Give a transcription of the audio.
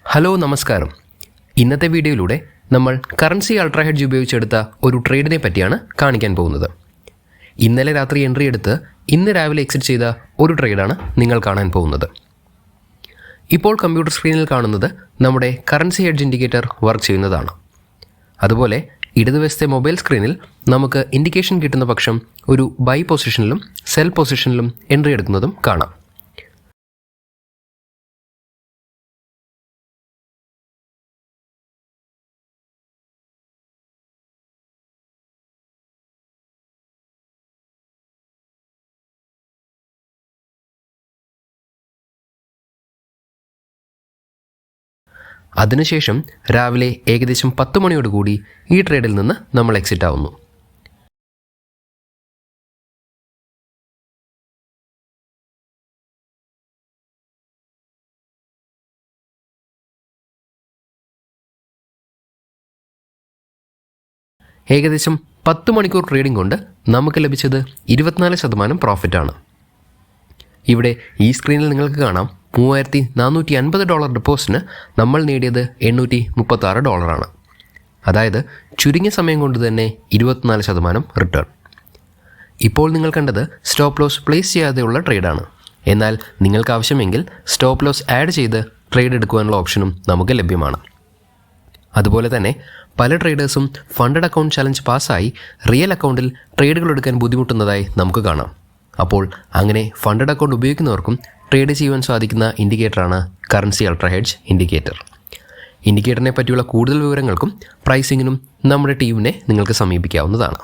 Hello നമസ്കാരം. ഇന്നത്തെ വീഡിയോയിലൂടെ നമ്മൾ കറൻസി അൾട്രാ ഹെഡ്ജ് ഉപയോഗിച്ചെടുത്ത ഒരു ട്രേഡിനെ പറ്റിയാണ് കാണിക്കാൻ പോകുന്നത്. ഇന്നലെ രാത്രി എൻട്രി എടുത്ത് ഇന്ന് രാവിലെ എക്സിറ്റ് ചെയ്ത ഒരു ട്രേഡാണ് നിങ്ങൾ കാണാൻ പോകുന്നത്. ഇപ്പോൾ കമ്പ്യൂട്ടർ സ്ക്രീനിൽ കാണുന്നത് നമ്മുടെ കറൻസി ഹെഡ്ജ് ഇൻഡിക്കേറ്റർ വർക്ക് ചെയ്യുന്നതാണ്. അതുപോലെ ഇടതുവശത്തെ മൊബൈൽ സ്ക്രീനിൽ നമുക്ക് ഇൻഡിക്കേഷൻ കിട്ടുന്ന പക്ഷം ഒരു ബൈ പൊസിഷനിലും സെൽ പൊസിഷനിലും എൻട്രി എടുക്കുന്നതും കാണാം. അതിനുശേഷം രാവിലെ ഏകദേശം 10 മണിയോടുകൂടി ഈ ട്രേഡിൽ നിന്ന് നമ്മൾ എക്സിറ്റ് ആവുന്നു. ഏകദേശം 10 മണിക്കൂർ ട്രേഡിംഗ് കൊണ്ട് നമുക്ക് ലഭിച്ചത് 24% പ്രോഫിറ്റാണ്. ഇവിടെ ഈ സ്ക്രീനിൽ നിങ്ങൾക്ക് കാണാം $3450 ഡെപ്പോസിറ്റിന് നമ്മൾ നേടിയത് $836. അതായത് ചുരുങ്ങിയ സമയം കൊണ്ട് തന്നെ 24% റിട്ടേൺ. ഇപ്പോൾ നിങ്ങൾ കണ്ടത് സ്റ്റോപ്പ് ലോസ് പ്ലേസ് ചെയ്യാതെയുള്ള ട്രേഡാണ്. എന്നാൽ നിങ്ങൾക്ക് ആവശ്യമെങ്കിൽ സ്റ്റോപ്പ് ലോസ് ആഡ് ചെയ്ത് ട്രേഡ് എടുക്കുവാനുള്ള ഓപ്ഷനും നമുക്ക് ലഭ്യമാണ്. അതുപോലെ തന്നെ പല ട്രേഡേഴ്സും ഫണ്ടഡ് അക്കൗണ്ട് ചലഞ്ച് പാസ്സായി റിയൽ അക്കൗണ്ടിൽ ട്രേഡുകൾ എടുക്കാൻ ബുദ്ധിമുട്ടുന്നതായി നമുക്ക് കാണാം. അപ്പോൾ അങ്ങനെ ഫണ്ടഡ് അക്കൗണ്ട് ഉപയോഗിക്കുന്നവർക്കും ട്രേഡ് ചെയ്യുവാൻ സാധിക്കുന്ന ഇൻഡിക്കേറ്ററാണ് കറൻസി അൾട്രാ ഹെഡ്ജ് ഇൻഡിക്കേറ്റർ. ഇൻഡിക്കേറ്ററിനെ പറ്റിയുള്ള കൂടുതൽ വിവരങ്ങൾക്കും പ്രൈസിങ്ങിനും നമ്മുടെ ടീമിനെ നിങ്ങൾക്ക് സമീപിക്കാവുന്നതാണ്.